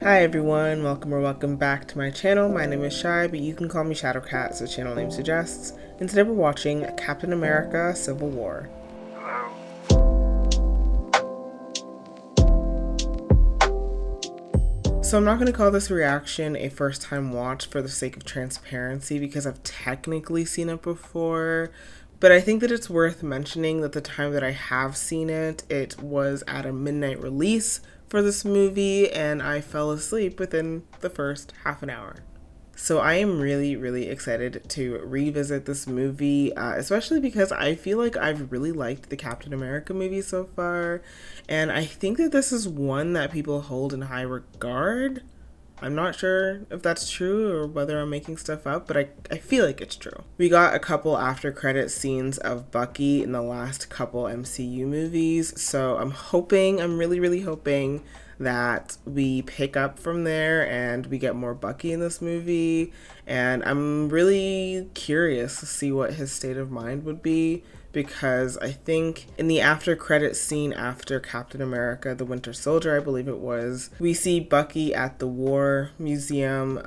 Hi everyone, welcome back to my channel. My name is Shy, but you can call me Shadowcat as the channel name suggests. And today we're watching Captain America: Civil War. So I'm not going to call this reaction a first time watch for the sake of transparency because I've technically seen it before, but I think that it's worth mentioning that the time that I have seen it, it was at a midnight release for this movie and I fell asleep within the first half an hour. So I am really excited to revisit this movie, especially because I feel like I've really liked the Captain America movie so far, and I think that this is one that people hold in high regard. I'm not sure if that's true or whether I'm making stuff up, but I feel like it's true. We got a couple after credit scenes of Bucky in the last couple MCU movies, so I'm really hoping that we pick up from there and we get more Bucky in this movie, and I'm really curious to see what his state of mind would be, because I think in the after credit scene after Captain America the Winter Soldier, I believe it was, we see Bucky at the War Museum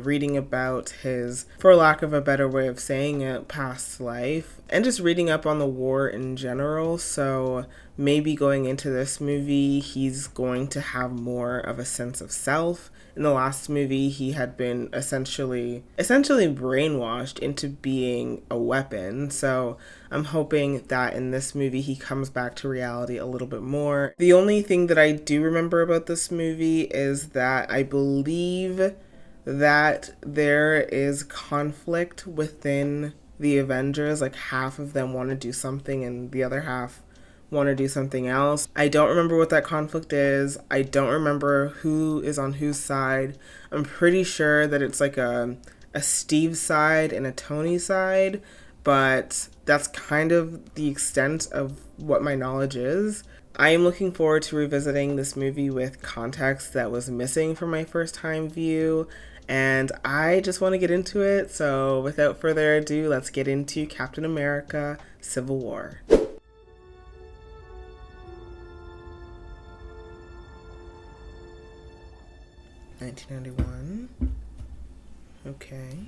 reading about his, for lack of a better way of saying it, past life, and just reading up on the war in general. So maybe going into this movie he's going to have more of a sense of self. In the last movie he had been essentially brainwashed into being a weapon, so I'm hoping that in this movie he comes back to reality a little bit more. The only thing that I do remember about this movie is that I believe that there is conflict within the Avengers, like half of them want to do something and the other half want to do something else. I don't remember what that conflict is. I don't remember who is on whose side. I'm pretty sure that it's like a Steve side and a Tony side, but that's kind of the extent of what my knowledge is. I am looking forward to revisiting this movie with context that was missing from my first time view, and I just want to get into it. So without further ado, let's get into Captain America: Civil War. 1991. Okay.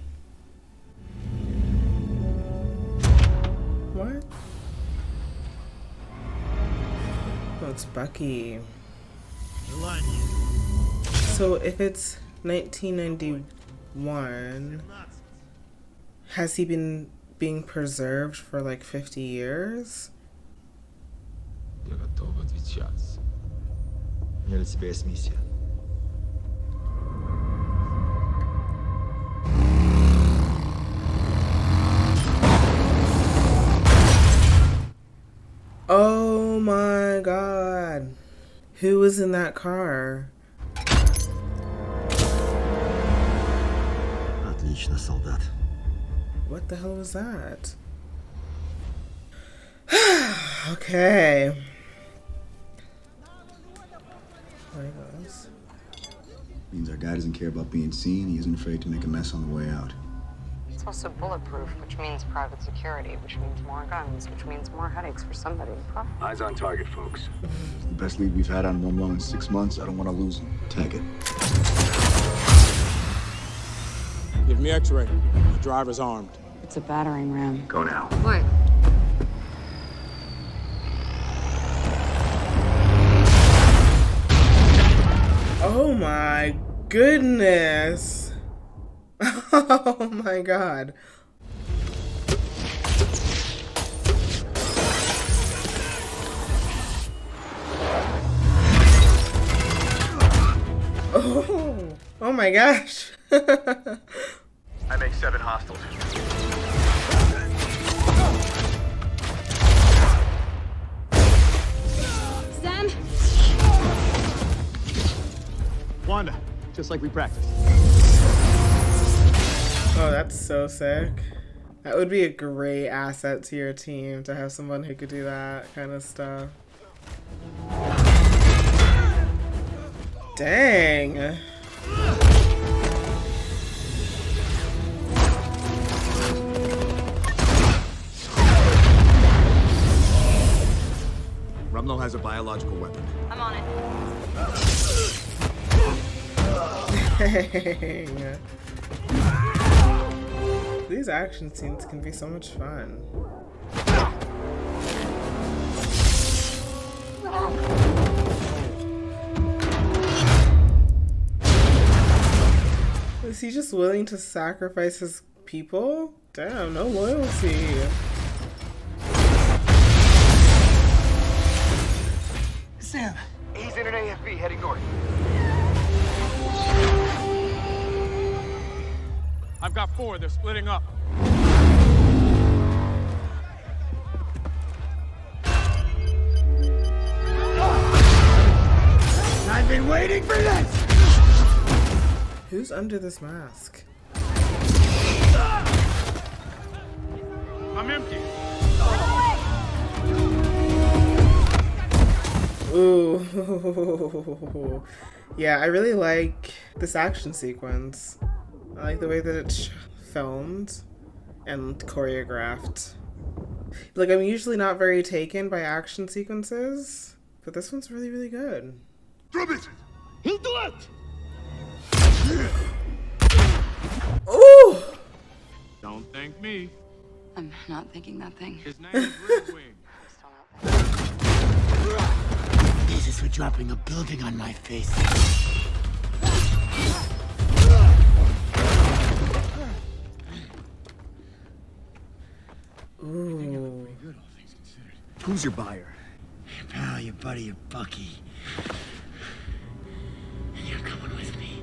What? Oh, it's Bucky. So if it's 1991, has he been being preserved for like 50 years? Я готов отвечать. У меня для тебя есть миссия. Oh my god. Who was in that car? Отлично, солдат. What the hell was that? Okay. Means our guy doesn't care about being seen. He isn't afraid to make a mess on the way out. It's also bulletproof, which means private security, which means more guns, which means more headaches for somebody. Eyes on target, folks. It's the best lead we've had on 1-1 in 6 months. I don't want to lose him. Tag it. Give me X-ray. The driver's armed. It's a battering ram. Go now. What? Oh my goodness. Oh my god. Oh my gosh. I make 7 hostiles. Sam? Wanda, just like we practiced. Oh, that's so sick. That would be a great asset to your team, to have someone who could do that kind of stuff. Dang. Rumlow has a biological weapon. I'm on it. Dang. These action scenes can be so much fun. Is he just willing to sacrifice his people? Damn, no loyalty. Sam. He's in an AFB heading north. I've got 4. They're splitting up. I've been waiting for this! Who's under this mask? I'm empty. Ooh. Yeah, I really like this action sequence. I like the way that it's filmed and choreographed. Like, I'm usually not very taken by action sequences, but this one's really, really good. Drop it! He'll do it! Ooh! Don't thank me. I'm not thinking that thing. His name is Red Wing. This is for dropping a building on my face. Ooh. Who's your buyer? Your pal, your buddy, your Bucky. And you're coming with me.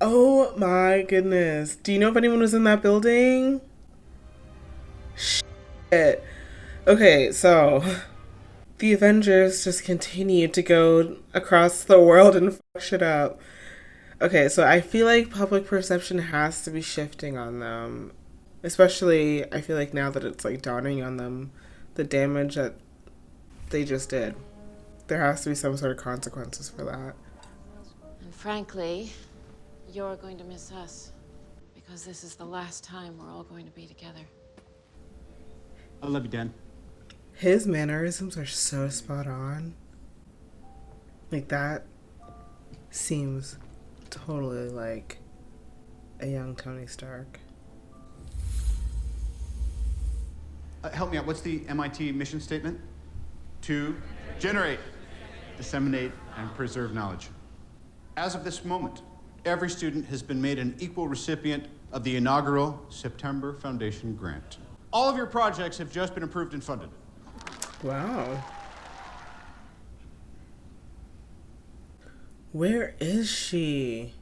Oh my goodness. Do you know if anyone was in that building? Shit. Okay, so the Avengers just continue to go across the world and fuck shit up. Okay, so I feel like public perception has to be shifting on them. Especially, I feel like now that it's like dawning on them, the damage that they just did. There has to be some sort of consequences for that. And frankly, you're going to miss us. Because this is the last time we're all going to be together. I love you, Dan. His mannerisms are so spot on. Like, that seems totally like a young Tony Stark. Help me out. What's the MIT mission statement? To generate, disseminate, and preserve knowledge. As of this moment, every student has been made an equal recipient of the inaugural September Foundation grant. All of your projects have just been approved and funded. Wow. Where is she?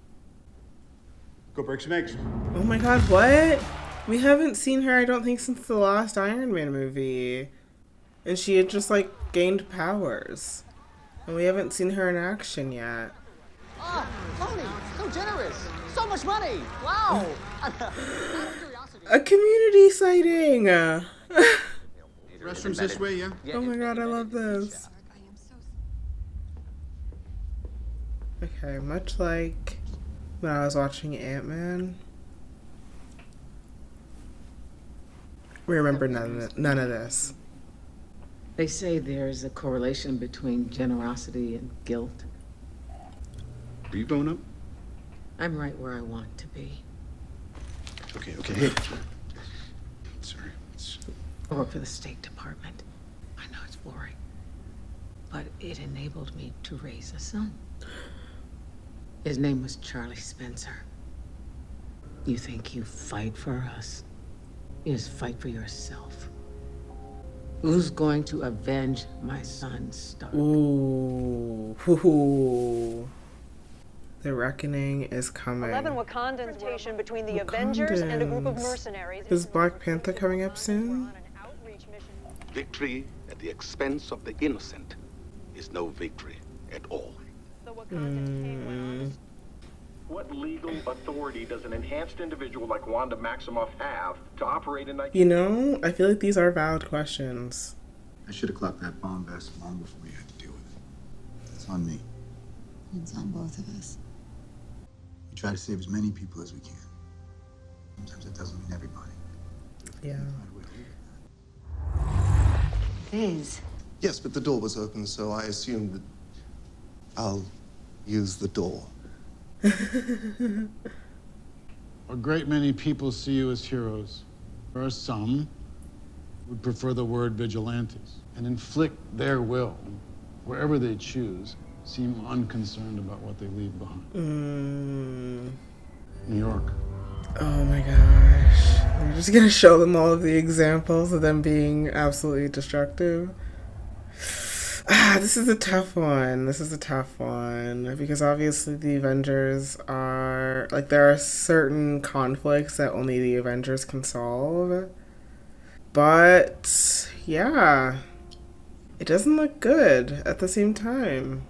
Go break some eggs. Oh my god, what? We haven't seen her, I don't think, since the last Iron Man movie. And she had just, like, gained powers. And we haven't seen her in action yet. Ah, Tony, so generous. So much money. Wow. A community sighting! Restrooms this way, yeah? Oh my god, I love this. Okay, much like when I was watching Ant-Man, we remember none of this. They say there's a correlation between generosity and guilt. Are you going up? I'm right where I want to be. Okay, hey. Sorry. I work for the State Department. I know it's boring, but it enabled me to raise a son. His name was Charlie Spencer. You think you fight for us? You just fight for yourself. Who's going to avenge my son, Stark? Ooh. Hoo-hoo. The reckoning is coming. 11 Wakandans confrontation between the Avengers and a group of mercenaries. Is Black Panther coming up soon? Victory at the expense of the innocent is no victory at all. What legal authority does an enhanced individual like Wanda Maximoff have to operate in that? You know, I feel like these are valid questions. I should have clocked that bomb vest long before you had to deal with it. It's on me. It's on both of us. We try to save as many people as we can. Sometimes it doesn't mean everybody. Yeah. Fizz. Yes, but the door was open, so I assumed that I'll use the door. A great many people see you as heroes. There are some who would prefer the word vigilantes and inflict their will wherever they choose, seem unconcerned about what they leave behind. New York. Oh my gosh. We're just gonna show them all of the examples of them being absolutely destructive. This is a tough one. Because obviously the Avengers are, like, there are certain conflicts that only the Avengers can solve. But, yeah. It doesn't look good at the same time.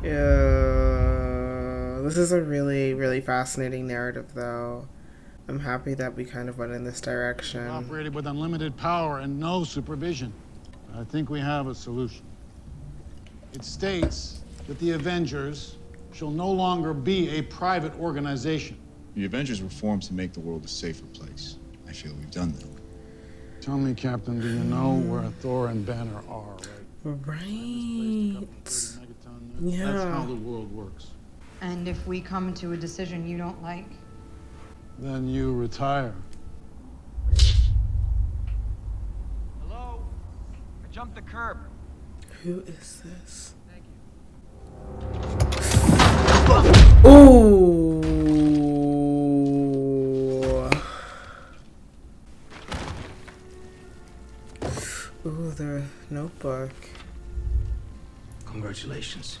Yeah. This is a really, really fascinating narrative, though. I'm happy that we kind of went in this direction. Operated with unlimited power and no supervision. I think we have a solution. It states that the Avengers shall no longer be a private organization. The Avengers were formed to make the world a safer place. I feel we've done that. Tell me, Captain, do you know where Thor and Banner are, right? Yeah. That's how the world works. And if we come to a decision you don't like? Then you retire. Hello? I jumped the curb. Who is this? Ooh. Ooh, the Notebook. Congratulations.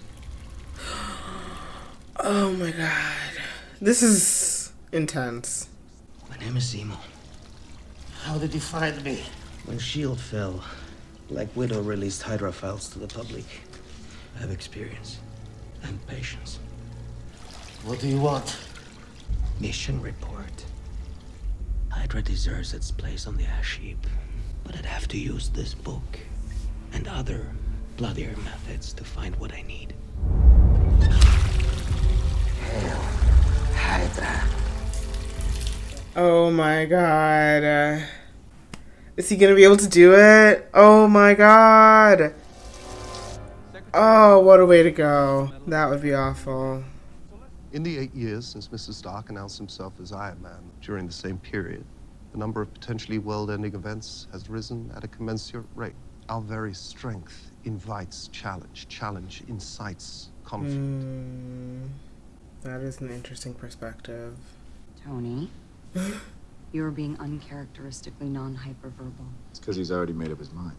Oh my god. This is intense. My name is Zemo. How did you find me? When S.H.I.E.L.D. fell, Black Widow released Hydra files to the public. I have experience and patience. What do you want? Mission report. Hydra deserves its place on the ash heap, but I'd have to use this book and other bloodier methods to find what I need. Hail, Hydra. Oh my god. Is he gonna be able to do it? Oh my god. Oh, what a way to go. That would be awful. In the 8 years since Mr. Stark announced himself as Iron Man, during the same period, the number of potentially world-ending events has risen at a commensurate rate. Our very strength invites challenge. Challenge incites conflict. That is an interesting perspective. Tony, you're being uncharacteristically non-hyperverbal. It's because he's already made up his mind.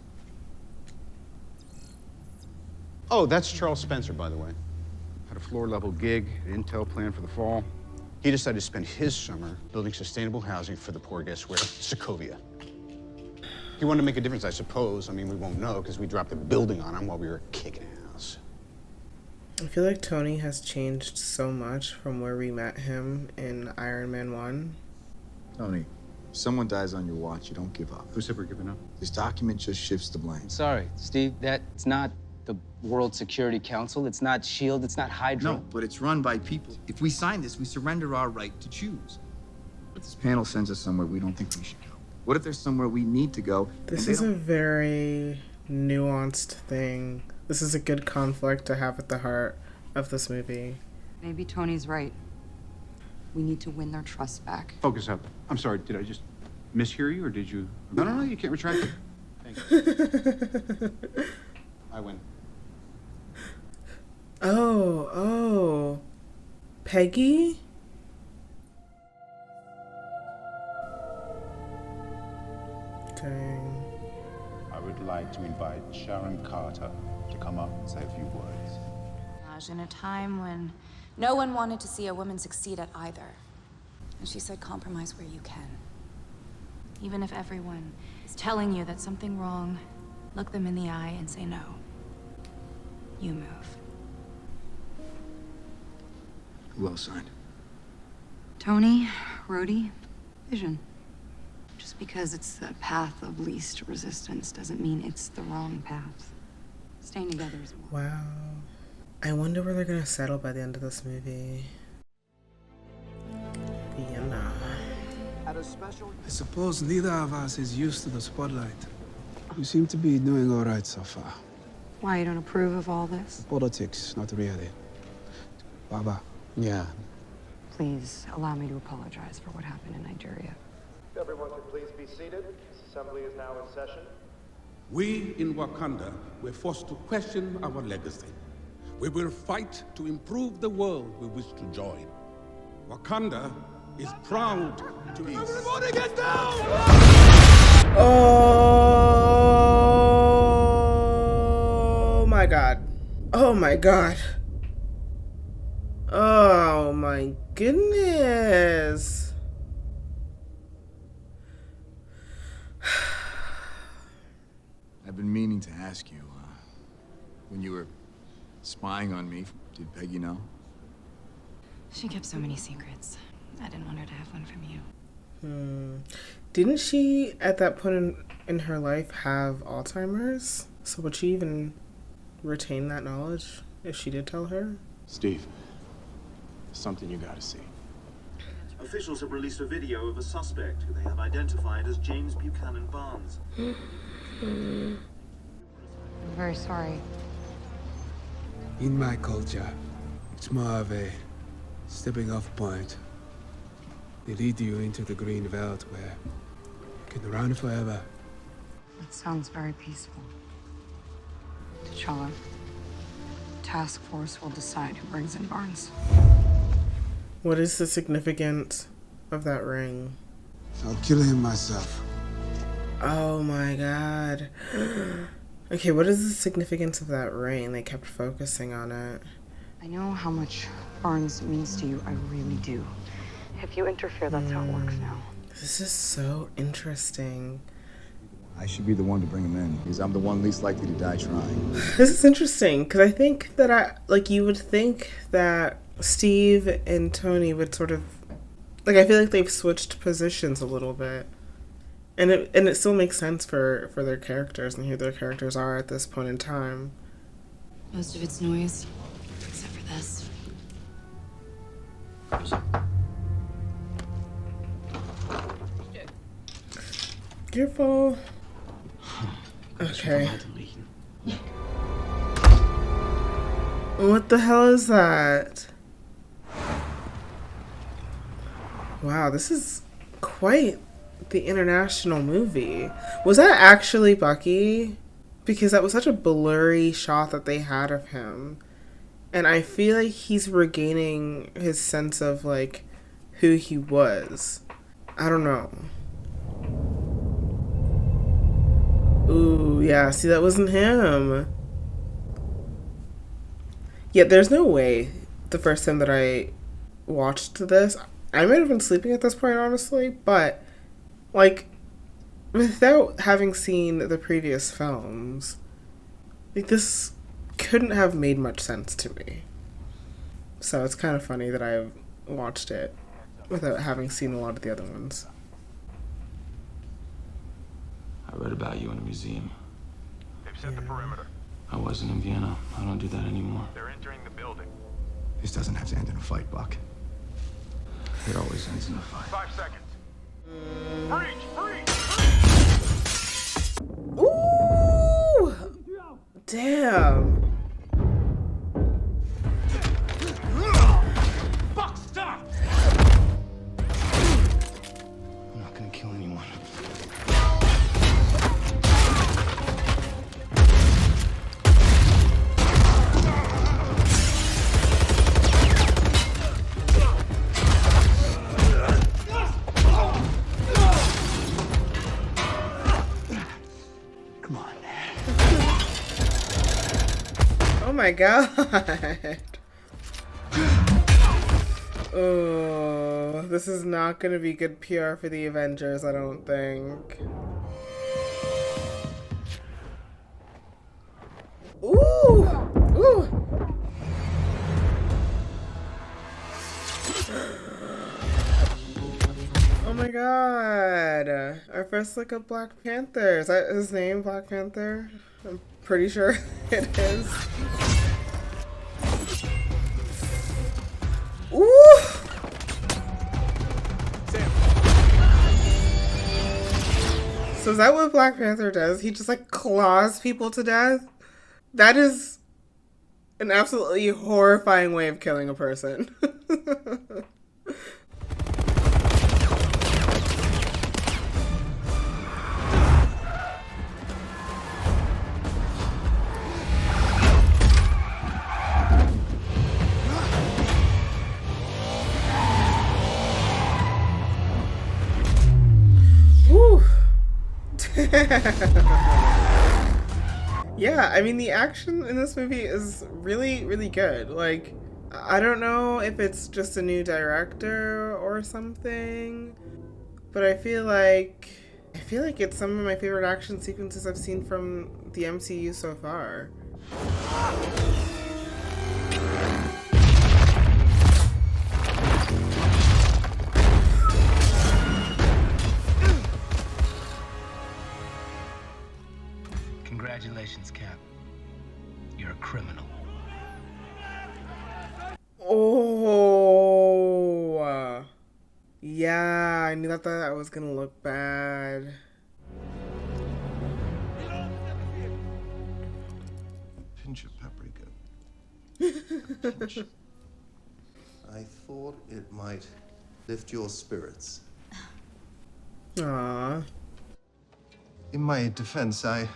Oh, that's Charles Spencer, by the way. Had a floor-level gig, an intel plan for the fall. He decided to spend his summer building sustainable housing for the poor, guess where? Sokovia. He wanted to make a difference, I suppose. I mean, we won't know because we dropped the building on him while we were kicking ass. I feel like Tony has changed so much from where we met him in Iron Man 1. Tony, if someone dies on your watch, you don't give up. Who said we're giving up? This document just shifts the blame. Sorry, Steve, that's not the World Security Council. It's not S.H.I.E.L.D., it's not Hydra. No, but it's run by people. If we sign this, we surrender our right to choose. But this panel sends us somewhere we don't think we should go. What if there's somewhere we need to go? This is a very nuanced thing. This is a good conflict to have at the heart of this movie. Maybe Tony's right. We need to win their trust back. Focus up. I'm sorry, did I just mishear you, or did you? No, you can't retract it. Thank you. I win. Oh. Peggy? Dang. I would like to invite Sharon Carter to come up and say a few words. In a time when no one wanted to see a woman succeed at either. And she said, compromise where you can. Even if everyone is telling you that something wrong, look them in the eye and say no. You move. Who else signed? Tony, Rhodey, Vision. Just because it's the path of least resistance doesn't mean it's the wrong path. Staying together is more. Wow. I wonder where they're gonna settle by the end of this movie. Vienna. I suppose neither of us is used to the spotlight. You seem to be doing all right so far. Why, you don't approve of all this? Politics, not really. Baba. Yeah. Please allow me to apologize for what happened in Nigeria. Everyone should please be seated. This assembly is now in session. We in Wakanda were forced to question our legacy. We will fight to improve the world we wish to join. Wakanda is proud to be. Everybody get down! Oh my god. Oh my god. Oh my goodness. I've been meaning to ask you, when you were spying on me, did Peggy know? She kept so many secrets. I didn't want her to have one from you. Didn't she, at that point in her life, have Alzheimer's? So would she even retain that knowledge if she did tell her? Steve, something you gotta see. Officials have released a video of a suspect who they have identified as James Buchanan Barnes. I'm very sorry. In my culture, it's more of a stepping off point. They lead you into the green belt where you can run forever. That sounds very peaceful. T'Challa, task force will decide who brings in Barnes. What is the significance of that ring? I'll kill him myself. Oh my god. Okay, what is the significance of that ring? They kept focusing on it. I know how much Barnes means to you. I really do. If you interfere, that's how it works now. This is so interesting. I should be the one to bring him in, because I'm the one least likely to die trying. This is interesting, because I think that you would think that Steve and Tony would sort of, I feel like they've switched positions a little bit. And it still makes sense for their characters and who their characters are at this point in time. Most of it's noise, except for this. Careful. Okay. What the hell is that? Wow, this is quite the international movie. Was that actually Bucky? Because that was such a blurry shot that they had of him. And I feel like he's regaining his sense of, who he was. I don't know. Ooh, yeah, see, that wasn't him. Yeah, there's no way the first time that I watched this, I might have been sleeping at this point, honestly, but without having seen the previous films, this couldn't have made much sense to me. So it's kind of funny that I watched it without having seen a lot of the other ones. I read about you in a museum. They've set the perimeter. I wasn't in Vienna. I don't do that anymore. They're entering the building. This doesn't have to end in a fight, Buck. It always ends in a fight. 5 seconds. Breach! Ooh! Damn. Fuck, stop! I'm not gonna kill anyone. Oh my god. Oh, this is not going to be good PR for the Avengers, I don't think. Ooh! Ooh! Oh my god. Our first look at Black Panther. Is that his name, Black Panther? I'm pretty sure it is. Ooh! So is that what Black Panther does? He just like claws people to death? That is an absolutely horrifying way of killing a person. Whew. Yeah, I mean, the action in this movie is really, really good. Like, I don't know if it's just a new director or something, but I feel like it's some of my favorite action sequences I've seen from the MCU so far. Congratulations, Cap. You're a criminal. Oh, yeah, I knew that was gonna look bad. Pinch of paprika. Pinch. I thought it might lift your spirits. Aww. In my defense, I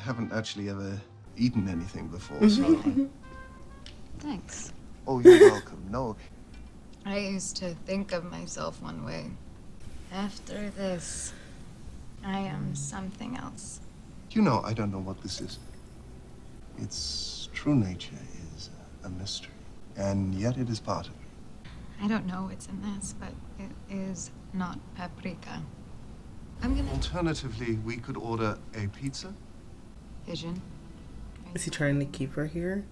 haven't actually ever eaten anything before, so... Thanks. Oh, you're welcome. No. I used to think of myself one way. After this, I am something else. You know, I don't know what this is. Its true nature is a mystery, and yet it is part of me. I don't know what's in this, but it is not paprika. I'm gonna... Alternatively, we could order a pizza. Vision. Is he trying to keep her here?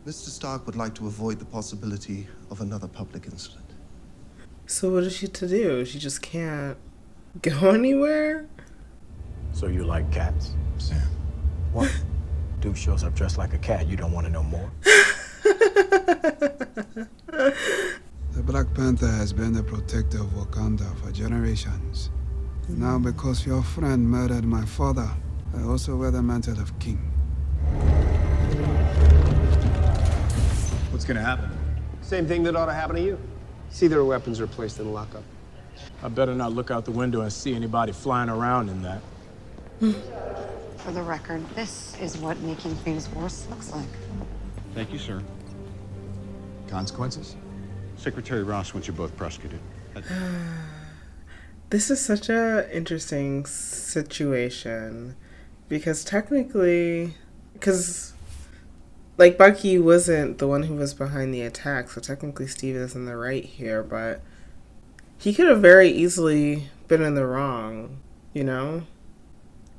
Mr. Stark would like to avoid the possibility of another public incident. So what is she to do? She just can't go anywhere? So you like cats? Sam. What? Dude shows up dressed like a cat. You don't want to know more? The Black Panther has been the protector of Wakanda for generations. Now, because your friend murdered my father, I also wear the mantle of king. What's gonna happen? Same thing that ought to happen to you. See their weapons are placed in a lockup. I better not look out the window and see anybody flying around in that. For the record, this is what making things worse looks like. Thank you, sir. Consequences? Secretary Ross wants you both prosecuted. This is such a interesting situation because technically, like, Bucky wasn't the one who was behind the attack, so technically Steve is in the right here, but he could have very easily been in the wrong, you know?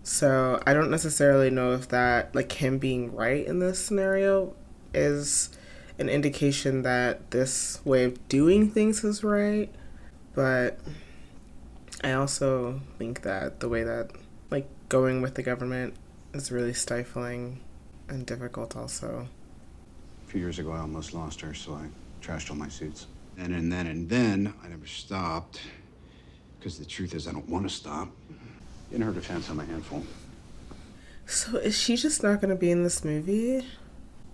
So I don't necessarily know if that, like, him being right in this scenario is an indication that this way of doing things is right, but I also think that the way that, like, going with the government is really stifling and difficult also. A few years ago, I almost lost her, so I trashed all my suits. And then, I never stopped. Because the truth is, I don't want to stop. In her defense, I'm a handful. So is she just not going to be in this movie?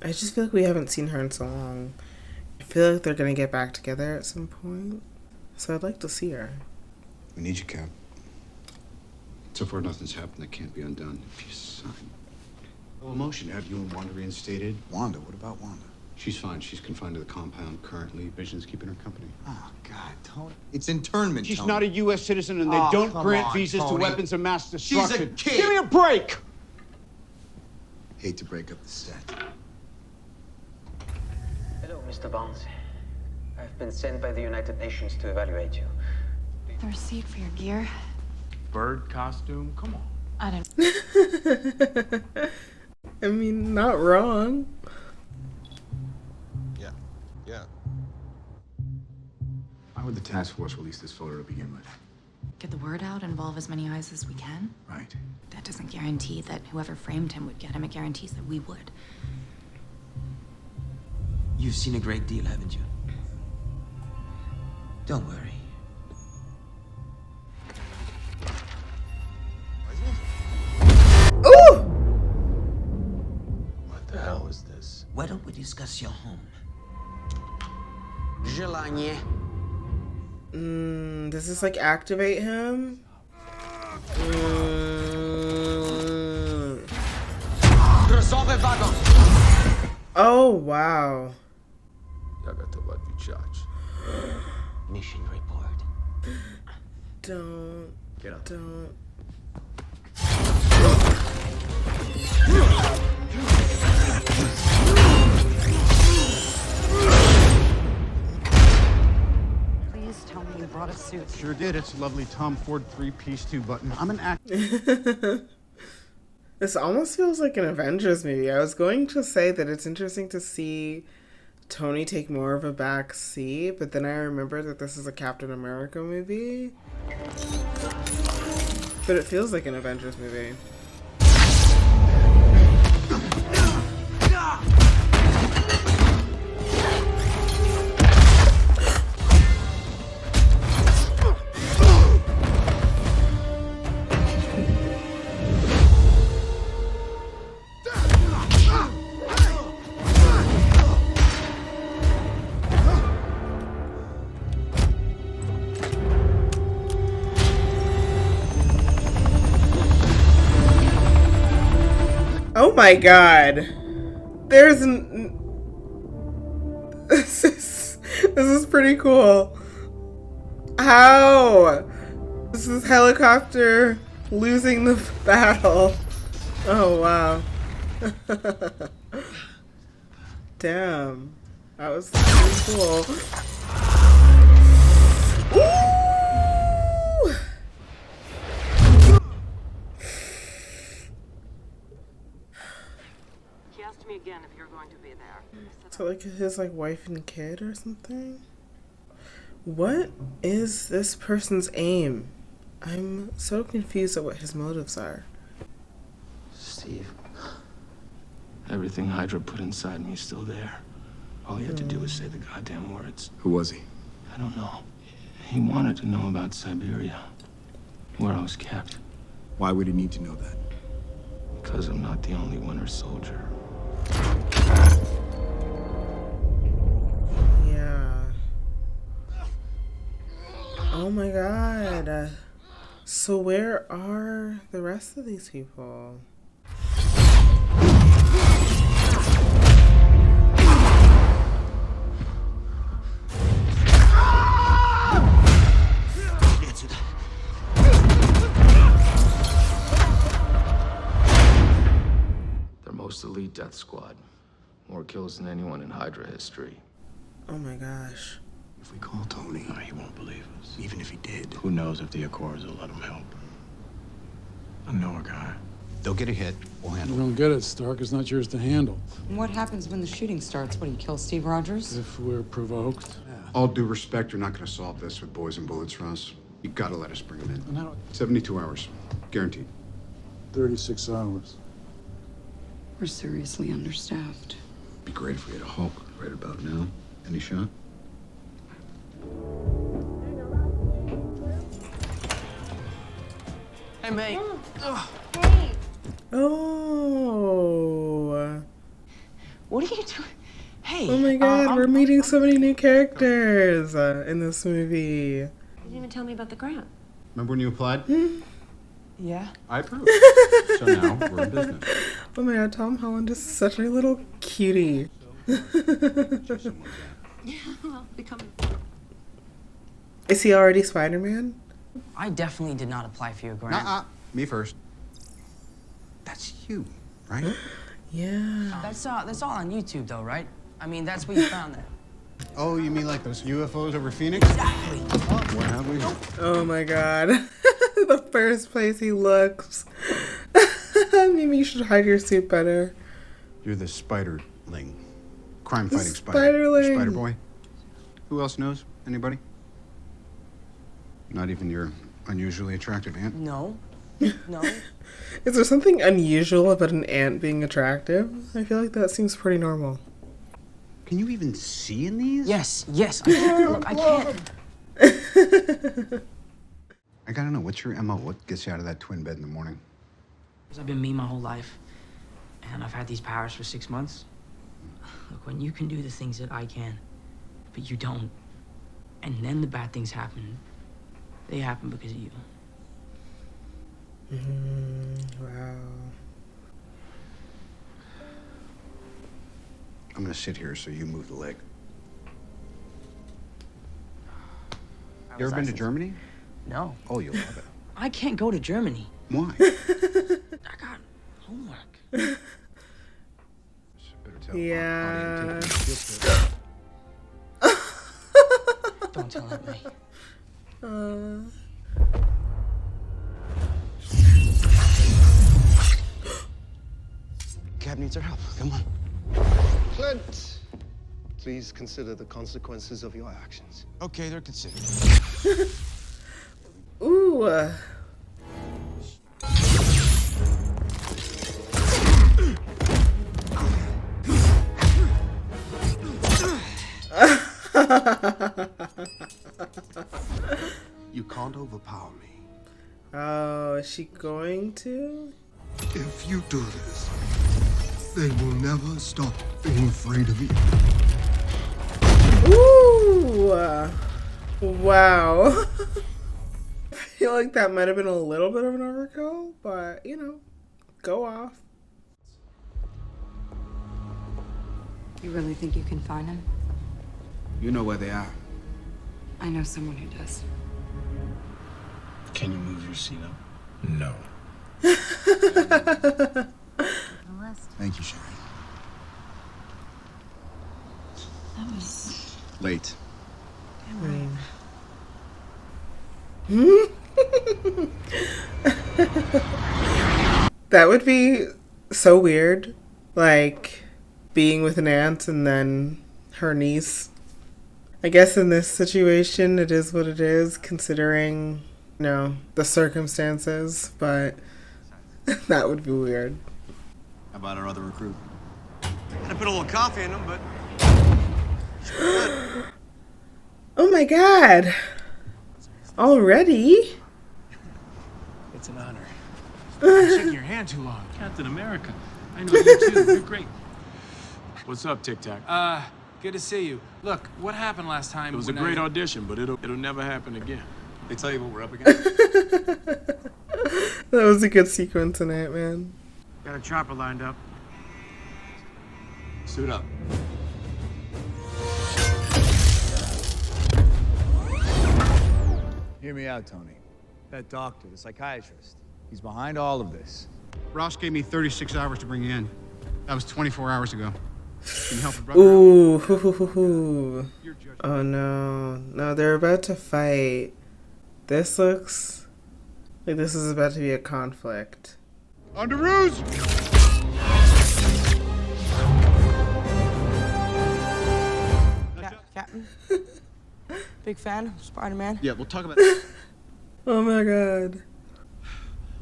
I just feel like we haven't seen her in so long. I feel like they're going to get back together at some point. So I'd like to see her. We need you, Cap. So far, nothing's happened that can't be undone if you sign. No emotion to have you and Wanda reinstated. Wanda? What about Wanda? She's fine. She's confined to the compound currently. Vision's keeping her company. Oh, God, Tony. It's internment, She's Tony. not a U.S. citizen, and they Oh, don't come grant on, visas Tony. to weapons of mass destruction. She's a kid. Give me a break! Hate to break up the set. Hello, Mr. Barnes. I've been sent by the United Nations to evaluate you. The receipt for your gear? Bird costume? Come on. I don't... I mean, not wrong. Yeah. Why would the task force release this photo to begin with? Get the word out, involve as many eyes as we can. Right. That doesn't guarantee that whoever framed him would get him. It guarantees that we would. You've seen a great deal, haven't you? Don't worry. discussion. Желание. Does this like activate him? Oh wow. Mission report. Don't. Get up. Don't. Please tell me you brought a suit. Sure did. It's a lovely Tom Ford 3-piece 2-button. I'm an actor. This almost feels like an Avengers movie. I was going to say that it's interesting to see Tony take more of a back seat, but then I remember that this is a Captain America movie. But it feels like an Avengers movie. Oh my god. There's this is pretty cool. How? This is helicopter losing the battle. Oh wow. Damn. That was pretty cool. Ooh! He asked me again if you're going to be there. So like his like wife and kid or something? What is this person's aim? I'm so confused at what his motives are. Steve, everything Hydra put inside me is still there. All he had to do was say the goddamn words. Who was he? I don't know. He wanted to know about Siberia, where I was kept. Why would he need to know that? Because I'm not the only Winter Soldier. Yeah. Oh my god. So where are the rest of these people? Their most elite death squad. More kills than anyone in Hydra history. Oh my gosh. If we call Tony, He won't believe us. even if he did, Who knows if the Accords will let him help? I know a guy. they'll get a hit. We'll handle You don't get it, Stark. It's not yours to handle. What happens when the shooting starts? What, do you kill Steve Rogers? If we're provoked. it. All due respect, you're not going to solve this with boys and bullets, Ross. You got to let us bring him in. And how? 72 hours, guaranteed. 36 hours. We're seriously understaffed. Be great if we had a Hulk right about now. Any shot? Hey, mate. Oh. What are you doing? Hey. Oh my god, we're meeting so many new characters in this movie. You didn't even tell me about the grant. Remember when you applied? Yeah. I approved. So now we're in business. Oh my god, Tom Holland is such a little cutie. Yeah, well, become. Is he already Spider-Man? I definitely did not apply for your grant. Nuh-uh. Me first. That's you, right? Yeah. That's all on YouTube, though, right? I mean, that's where you found that. Oh, you mean like those UFOs over Phoenix? Exactly. What have we? Oh my god. The first place he looks. Maybe you should hide your suit better. You're the Spiderling. Crime-fighting The spider. Spiderling. Spider Boy. Who else knows? Anybody? Not even your unusually attractive aunt? No. No. Is there something unusual about an ant being attractive? I feel like that seems pretty normal. Can you even see in these? Yes, yes. I can't. Look, I can't. I gotta know, what's your MO? What gets you out of that twin bed in the morning? I've been me my whole life, and I've had these powers for 6 months. Look, when you can do the things that I can, but you don't, and then the bad things happen, they happen because of you. Wow. I'm gonna sit here so you move the leg. You ever been to Germany? No. Oh, you'll love it. I can't go to Germany. Why? I got homework. Yeah. Don't tell Aunt May. Cab needs our help. Come on. Clint, please consider the consequences of your actions. Okay, they're considered. Ooh. You can't overpower me. Oh, is she going to? If you do this, they will never stop being afraid of you. Ooh. Wow. I feel like that might have been a little bit of an overkill, but, you know, go off. You really think you can find him? You know where they are. I know someone who does. Can you move your seat up? No. Thank you, Sherry. That was Late. damn right. That would be so weird. Like, being with an aunt and then her niece. I guess in this situation, it is what it is, considering, you know, the circumstances, but that would be weird. How about our other recruit? Had to put a little coffee in them, but... Oh my god! Already? It's an honor. I've been shaking your hand too long. Captain America. I know you too. You're great. What's up, Tic Tac? Good to see you. Look, what happened last time? It was a great audition, but it'll never happen again. They tell you what we're up against? That was a good sequence in it, man. Got a chopper lined up. Suit up. Hear me out, Tony. That doctor, the psychiatrist, he's behind all of this. Ross gave me 36 hours to bring you in. That was 24 hours ago. Can you help a brother? Ooh, hoo, hoo, hoo, hoo. Oh no. No, they're about to fight. This looks like this is about to be a conflict. Under ruse! Captain? Big fan of Spider-Man? Yeah, we'll talk about Oh my god.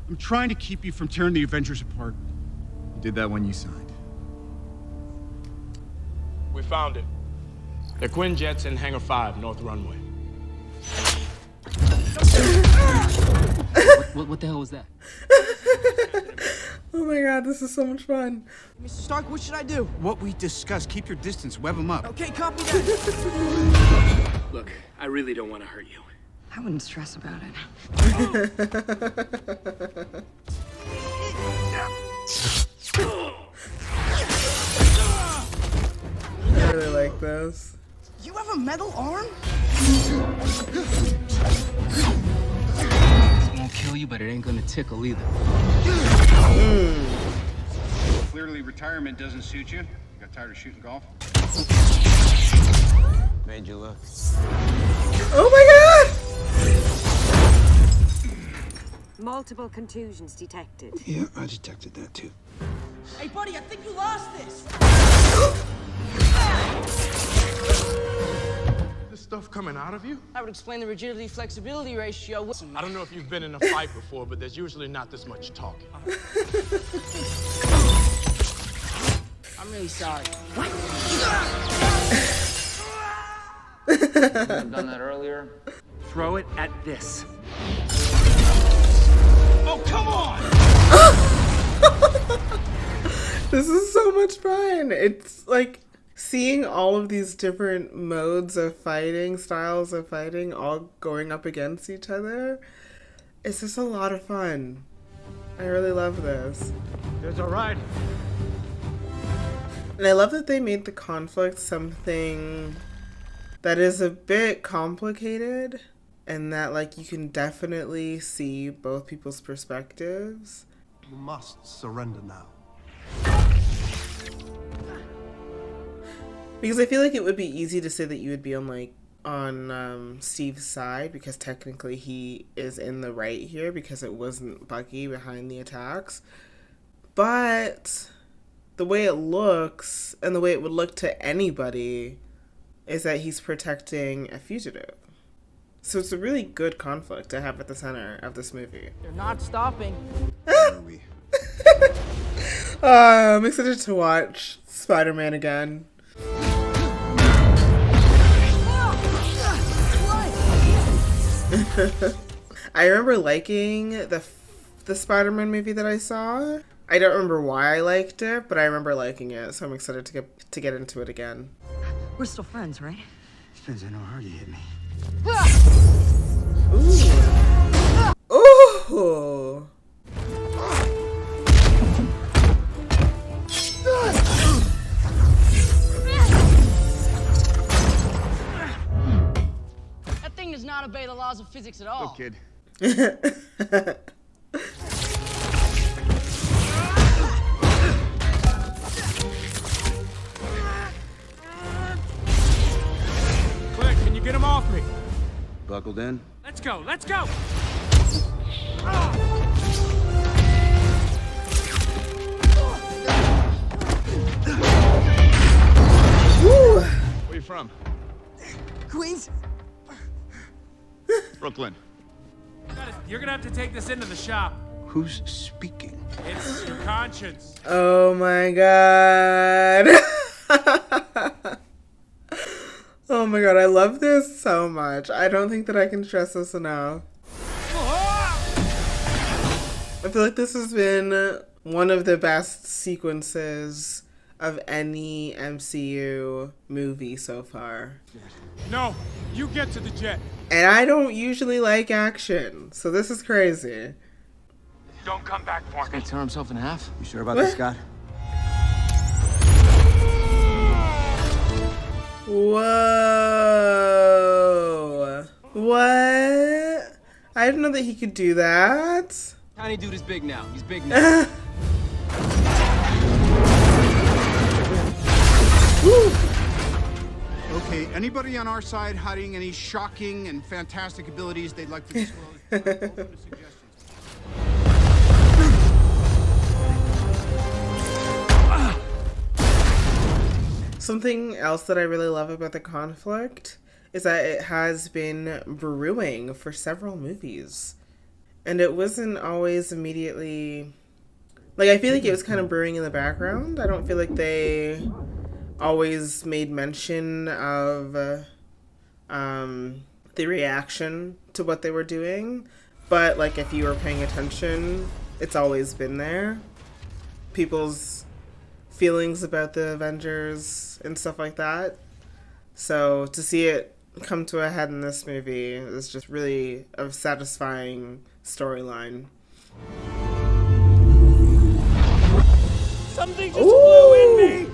I'm trying to keep you from tearing the Avengers apart. You did that when you signed. We found it. The Quinjet's in Hangar 5, North Runway. What the hell was that? Oh my god, this is so much fun. Mr. Stark, what should I do? What we discussed, keep your distance, web them up. Okay, copy that. Look, I really don't want to hurt you. I wouldn't stress about it. I really like this. You have a metal arm? It won't kill you, but it ain't gonna tickle either. Clearly, retirement doesn't suit you. Got tired of shooting golf? Made you look. Oh my god! Multiple contusions detected. Yeah, I detected that too. Hey, buddy, I think you lost this. This stuff coming out of you? I would explain the rigidity-flexibility ratio. I don't know if you've been in a fight before, but there's usually not this much talking. I'm really sorry. Couldn't have done that earlier. Throw it at this. Oh, come on! This is so much fun. It's like seeing all of these different modes of fighting, styles of fighting, all going up against each other. It's just a lot of fun. I really love this. It's all right. And I love that they made the conflict something that is a bit complicated, and that like you can definitely see both people's perspectives. You must surrender now. Because I feel like it would be easy to say that you would be on Steve's side, because technically he is in the right here because it wasn't Bucky behind the attacks. But the way it looks, and the way it would look to anybody, is that he's protecting a fugitive. So it's a really good conflict to have at the center of this movie. They're not stopping. I'm excited to watch Spider-Man again. I remember liking the Spider-Man movie that I saw. I don't remember why I liked it, but I remember liking it, so I'm excited to get into it again. We're still friends, right? Depends on how hard you hit me. Ooh. That thing does not obey the laws of physics at all. Look, kid. Click, can you get him off me? Buckled in? Let's go, let's go! Where you from? Queens? Brooklyn. You're gonna have to take this into the shop. Who's speaking? It's your conscience. Oh my god. Oh my god, I love this so much. I don't think that I can stress this enough. I feel like this has been one of the best sequences of any MCU movie so far. No, you get to the jet. And I don't usually like action, so this is crazy. Don't come back for me. Gonna tear himself in half? You sure about this, Scott? Whoa. What? I didn't know that he could do that. Tiny dude is big now. He's big now. Okay, anybody on our side hiding any shocking and fantastic abilities they'd like to disclose? Something else that I really love about the conflict is that it has been brewing for several movies. And it wasn't always immediately... Like, I feel like it was kind of brewing in the background. I don't feel like they always made mention of the reaction to what they were doing. But, like, if you were paying attention, it's always been there. People's feelings about the Avengers and stuff like that. So to see it come to a head in this movie is just really a satisfying storyline. Something just flew in me!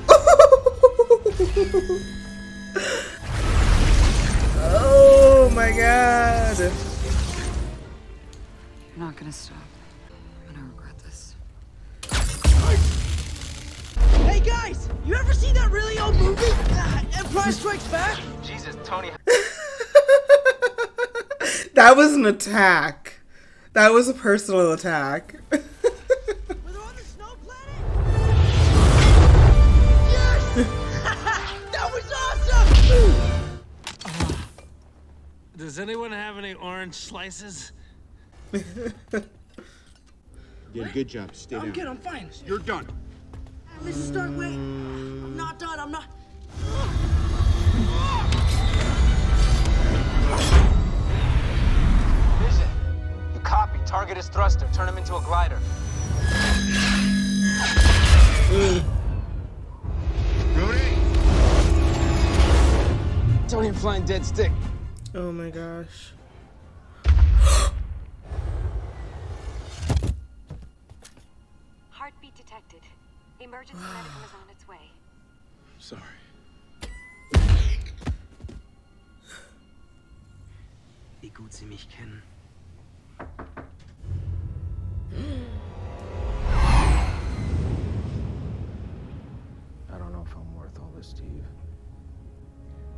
Oh my god! You're not gonna stop. I'm gonna regret this. Hey guys, you ever seen that really old movie? Empire Strikes Back? Jesus, Tony. That was an attack. That was a personal attack. Were they on the snow planet? Yes! That was awesome! Does anyone have any orange slices? You did a good job. Stay down. I'm good, I'm fine. You're done. Let's start wait. I'm not done, I'm not. Vision. You copy. Target is thruster. Turn him into a glider. ain't flying dead stick. Oh my gosh. Heartbeat detected. Emergency medical is on its way. Sorry. Wie gut Sie mich kennen. I don't know if I'm worth all this, Steve.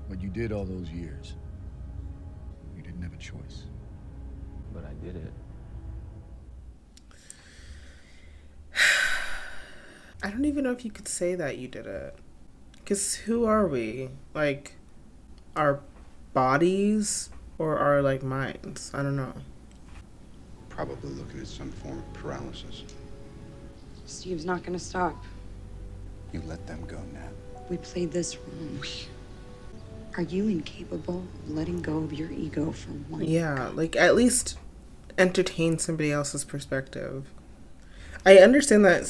What you did all those years, you didn't have a choice. But I did it. I don't even know if you could say that you did it. Because who are we? Like, our bodies or our, like, minds? I don't know. Probably looking at some form of paralysis. Steve's not gonna stop. You let them go, Nat. We played this wrong. Are you incapable of letting go of your ego for one? Yeah, like, at least entertain somebody else's perspective. I understand that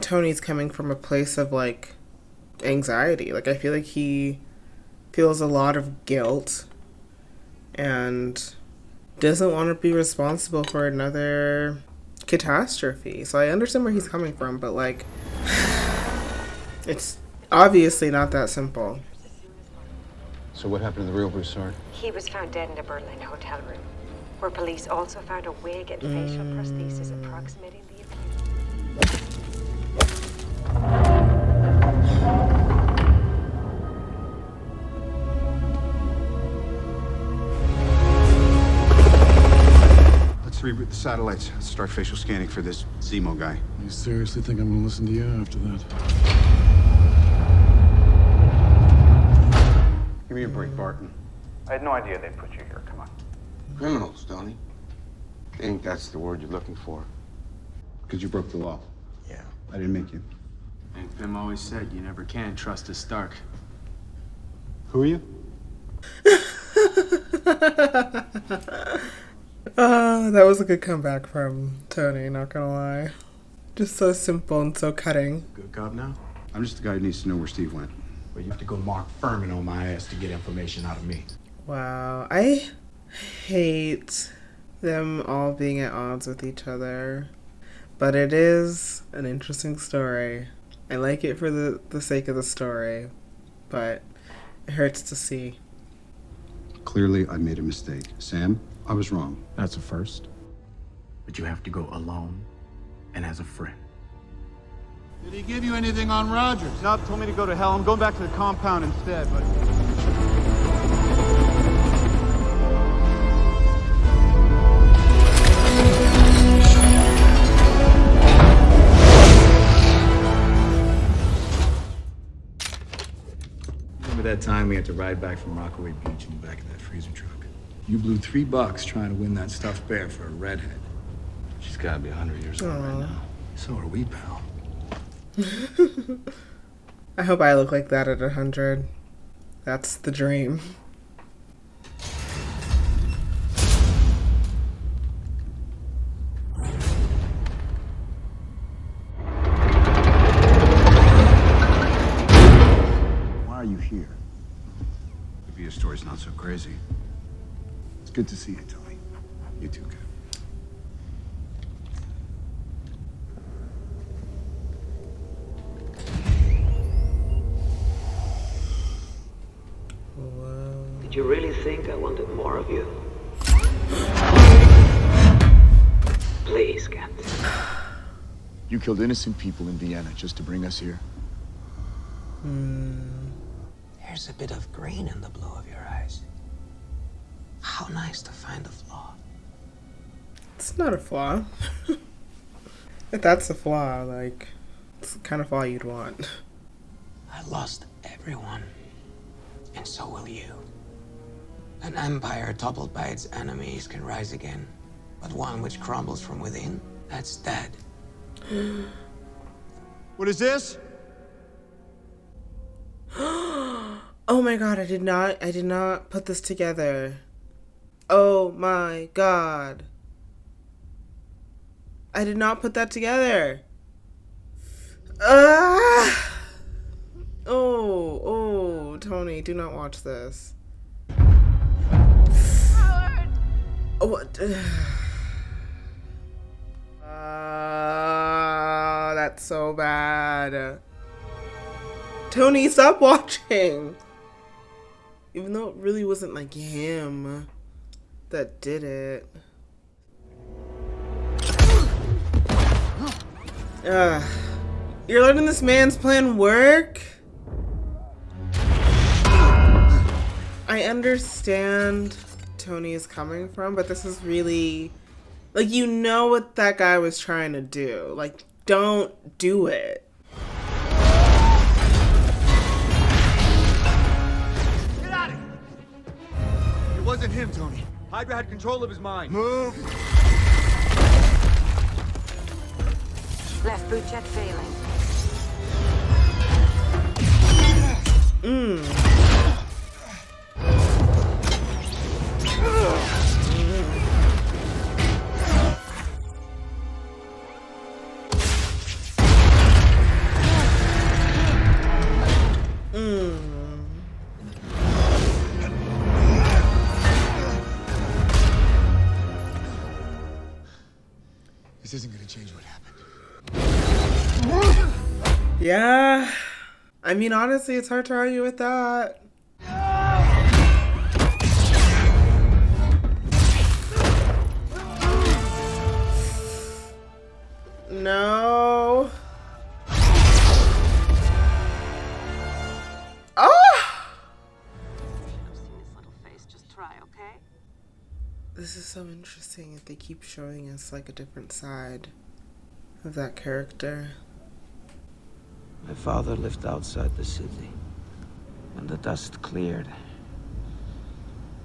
Tony's coming from a place of, like, anxiety. Like, I feel like he feels a lot of guilt and doesn't want to be responsible for another catastrophe. So I understand where he's coming from, but, like, it's obviously not that simple. So what happened to the real Broussard? He was found dead in a Berlin hotel room, where police also found a wig and facial prosthesis approximating the accused. Let's reroute the satellites. Start facial scanning for this Zemo guy. You seriously think I'm gonna listen to you after that? Give me a break, Barton. I had no idea they'd put you here. Come on. Criminals, Tony. I think that's the word you're looking for. Because you broke the law. Yeah. I didn't make you. Hank Pym always said you never can trust a Stark. Who are you? That was a good comeback from Tony, not gonna lie. Just so simple and so cutting. Good cop now? I'm just the guy who needs to know where Steve went. But you have to go Mark Furman on my ass to get information out of me. Wow, I hate them all being at odds with each other. But it is an interesting story. I like it for the sake of the story, but it hurts to see. Clearly, I made a mistake. Sam, I was wrong. That's a first. But you have to go alone and as a friend. Did he give you anything on Rogers? No, told me to go to hell. I'm going back to the compound instead, but... Remember that time we had to ride back from Rockaway Beach in the back of that freezer truck? You blew $3 trying to win that stuffed bear for a redhead. She's gotta be 100 years old right now. So are we, pal. I hope I look like that at 100. That's the dream. Why are you here? Maybe your story's not so crazy. It's good to see you, Tony. You too, Cap. Did you really think I wanted more of you? Please, Captain. You killed innocent people in Vienna just to bring us here. There's a bit of green in the blue of your eyes. How nice to find a flaw. It's not a flaw. If that's a flaw, like, it's the kind of flaw you'd want. I lost everyone, and so will you. An empire toppled by its enemies can rise again, but one which crumbles from within, that's dead. What is this? Oh my god, I did not put this together. Oh my god. I did not put that together. Oh Tony, do not watch this. What? That's so bad. Tony, stop watching. Even though it really wasn't like him that did it. You're letting this man's plan work? I understand Tony is coming from, but this is really, like, you know what that guy was trying to do. Like, don't do it. Get out of here! It wasn't him, Tony. Hydra had control of his mind. Move! Left boot jet failing. This isn't gonna change what happened. Yeah. I mean, honestly, it's hard to argue with that. No. This is so interesting that they keep showing us like a different side of that character. My father lived outside the city. When the dust cleared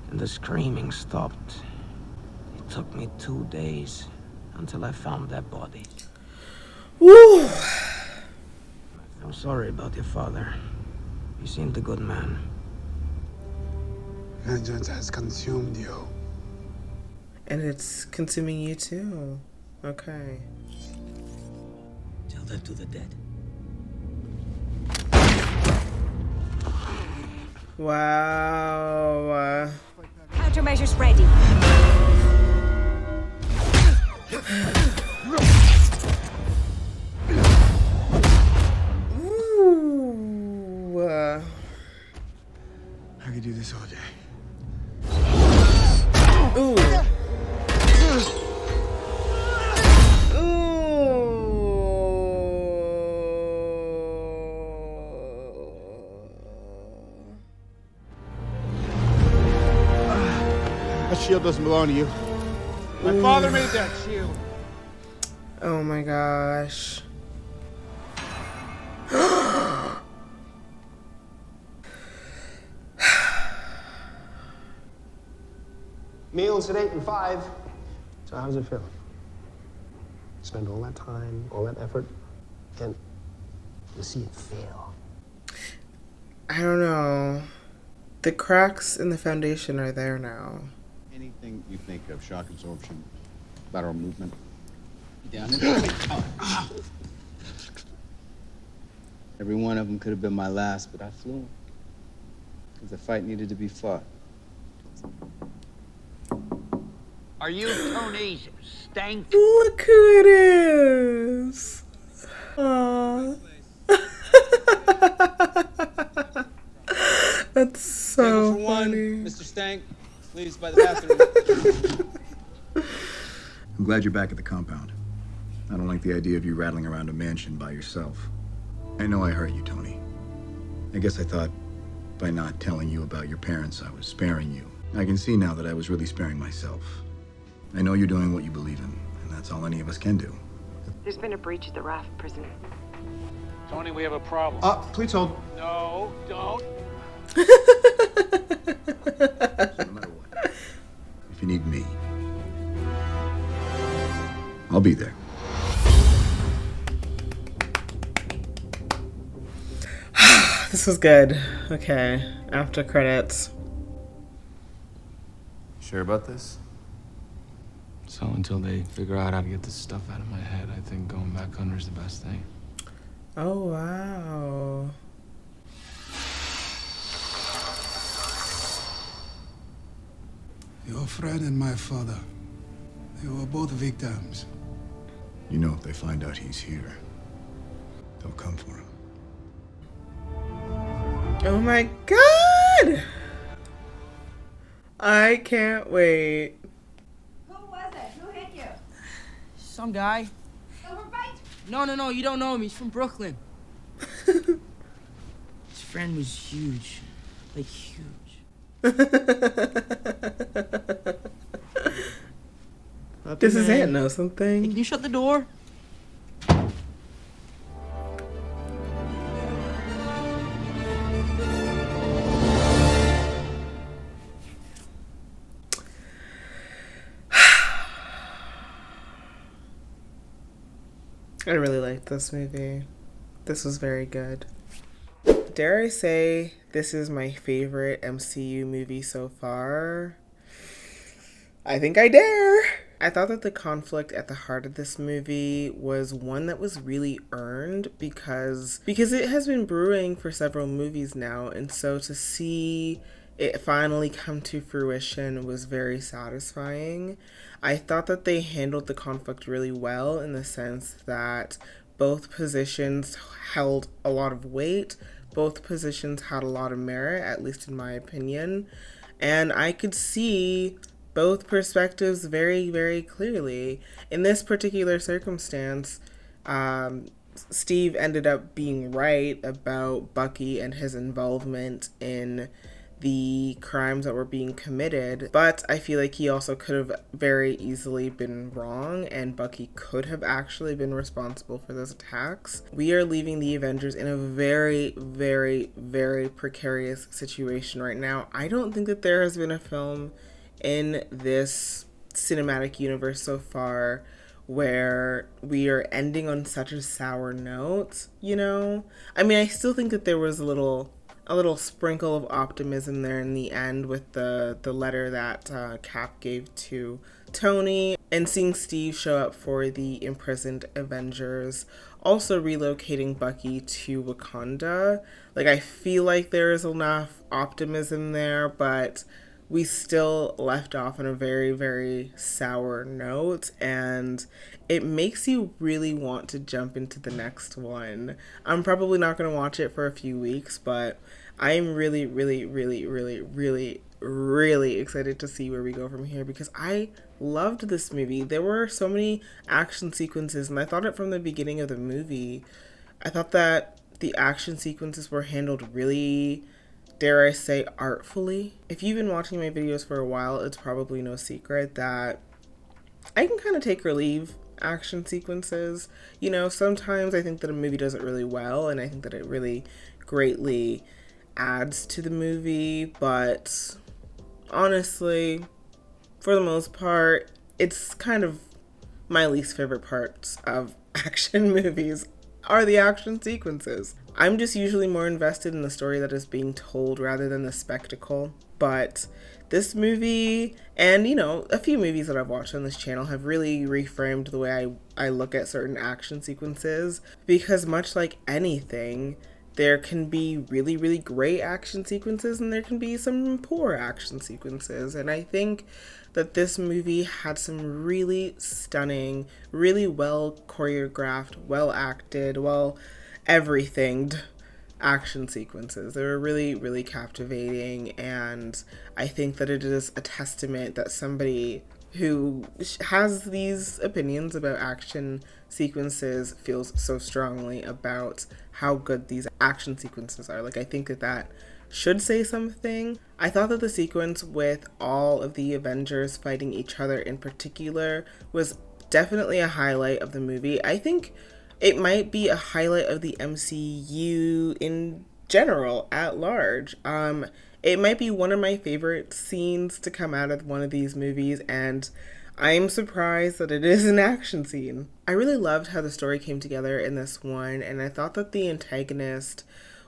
and the screaming stopped, it took me 2 days until I found that body. Woo! I'm sorry about your father. He seemed a good man. Vengeance has consumed you. And it's consuming you too. Okay. Tell that to the dead. Wow. Countermeasures ready. Ooh. I could do this all day. Ooh. That shield doesn't belong to you. My father made that shield. Oh my gosh. Meals at 8 and 5. So how does it feel? Spend all that time, all that effort, and to see it fail. I don't know. The cracks in the foundation are there now. Anything you think of, shock absorption, lateral movement. Down in Every one of them could have been my last, but I flew them. Because the fight needed to be fought. Are you Tony's stank? Look who it is. Aww. That's so for funny. Mr. Stank, please, by the bathroom. I'm glad you're back at the compound. I don't like the idea of you rattling around a mansion by yourself. I know I hurt you, Tony. I guess I thought by not telling you about your parents, I was sparing you. I can see now that I was really sparing myself. I know you're doing what you believe in, and that's all any of us can do. There's been a breach at the Raft prison. Tony, we have a problem. Please hold. No, don't. So no matter what, if you need me, I'll be there. This was good. Okay, after credits. Sure about this? So until they figure out how to get this stuff out of my head, I think going back under is the best thing. Oh, wow. Your friend and my father, they were both victims. You know, if they find out he's here, they'll come for him. Oh my god! I can't wait. Who was it? Who hit you? Some guy. Silver fight? No, you don't know him. He's from Brooklyn. His friend was huge. Like, huge. Does his aunt know something? Hey, can you shut the door? I really liked this movie. This was very good. Dare I say this is my favorite MCU movie so far? I think I dare. I thought that the conflict at the heart of this movie was one that was really earned because it has been brewing for several movies now, and so to see it finally come to fruition was very satisfying. I thought that they handled the conflict really well in the sense that both positions held a lot of weight, both positions had a lot of merit, at least in my opinion, and I could see both perspectives very, very clearly. In this particular circumstance, Steve ended up being right about Bucky and his involvement in the crimes that were being committed, but I feel like he also could have very easily been wrong, and Bucky could have actually been responsible for those attacks. We are leaving the Avengers in a very, very, very precarious situation right now. I don't think that there has been a film in this cinematic universe so far where we are ending on such a sour note, you know? I mean, I still think that there was a little sprinkle of optimism there in the end with the letter that Cap gave to Tony, and seeing Steve show up for the imprisoned Avengers, also relocating Bucky to Wakanda. Like, I feel like there is enough optimism there, but we still left off on a very, very sour note, and it makes you really want to jump into the next one. I'm probably not going to watch it for a few weeks, but I'm really, really, really, really, really, really excited to see where we go from here, because I loved this movie. There were so many action sequences, and I thought it from the beginning of the movie. I thought that the action sequences were handled really, dare I say, artfully. If you've been watching my videos for a while, it's probably no secret that I can kind of take or leave action sequences. You know, sometimes I think that a movie does it really well, and I think that it really greatly adds to the movie, but honestly, for the most part, it's kind of my least favorite parts of action movies are the action sequences. I'm just usually more invested in the story that is being told rather than the spectacle. But this movie, and you know, a few movies that I've watched on this channel have really reframed the way I look at certain action sequences, because much like anything, there can be really, really great action sequences and there can be some poor action sequences. And I think that this movie had some really stunning, really well choreographed, well acted, well everythinged action sequences. They were really, really captivating, and I think that it is a testament that somebody who has these opinions about action sequences feels so strongly about how good these action sequences are. Like, I think that should say something. I thought that the sequence with all of the Avengers fighting each other in particular was definitely a highlight of the movie. I think it might be a highlight of the MCU in general, at large. It might be one of my favorite scenes to come out of one of these movies, and I'm surprised that it is an action scene. I really loved how the story came together in this one, and I thought that the antagonist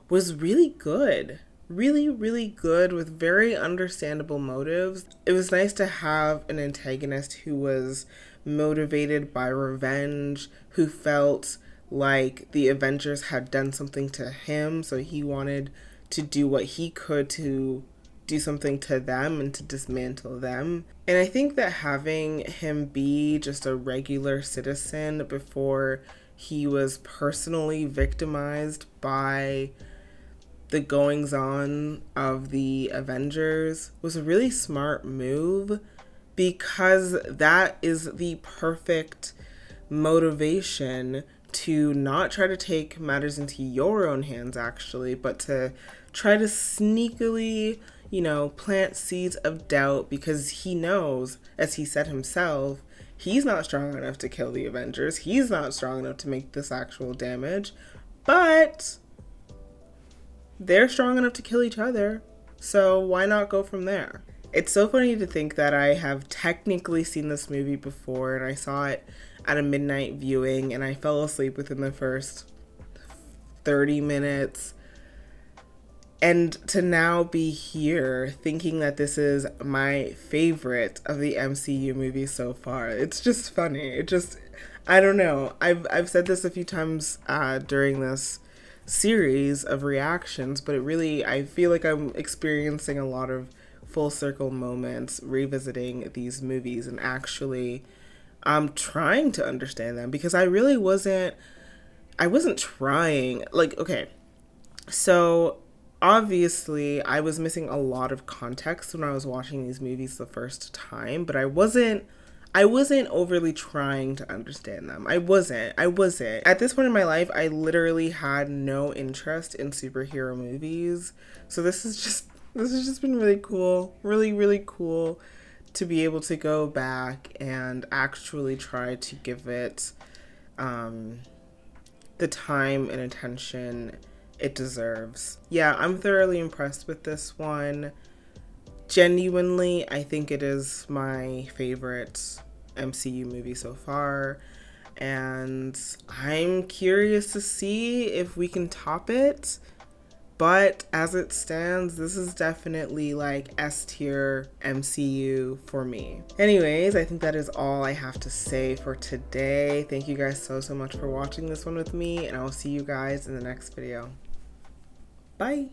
was really good. Really, really good, with very understandable motives. It was nice to have an antagonist who was motivated by revenge, who felt like the Avengers had done something to him, so he wanted to do what he could to do something to them and to dismantle them. And I think that having him be just a regular citizen before he was personally victimized by the goings-on of the Avengers was a really smart move, because that is the perfect motivation to not try to take matters into your own hands, actually, but to try to sneakily, you know, plant seeds of doubt, because he knows, as he said himself, he's not strong enough to kill the Avengers. He's not strong enough to make this actual damage, but they're strong enough to kill each other. So why not go from there? It's so funny to think that I have technically seen this movie before, and I saw it at a midnight viewing and I fell asleep within the first 30 minutes. And to now be here thinking that this is my favorite of the MCU movies so far, it's just funny. It just, I don't know. I've said this a few times during this series of reactions, but it really, I feel like I'm experiencing a lot of full circle moments revisiting these movies and actually trying to understand them, because I really wasn't trying. Like, okay, so obviously I was missing a lot of context when I was watching these movies the first time, but I wasn't overly trying to understand them. I wasn't. At this point in my life, I literally had no interest in superhero movies. So this has just been really cool. Really, really cool to be able to go back and actually try to give it the time and attention it deserves. Yeah, I'm thoroughly impressed with this one. Genuinely, I think it is my favorite MCU movie so far, and I'm curious to see if we can top it. But as it stands, this is definitely like S tier MCU for me. Anyways, I think that is all I have to say for today. Thank you guys so much for watching this one with me, and I will see you guys in the next video. Bye.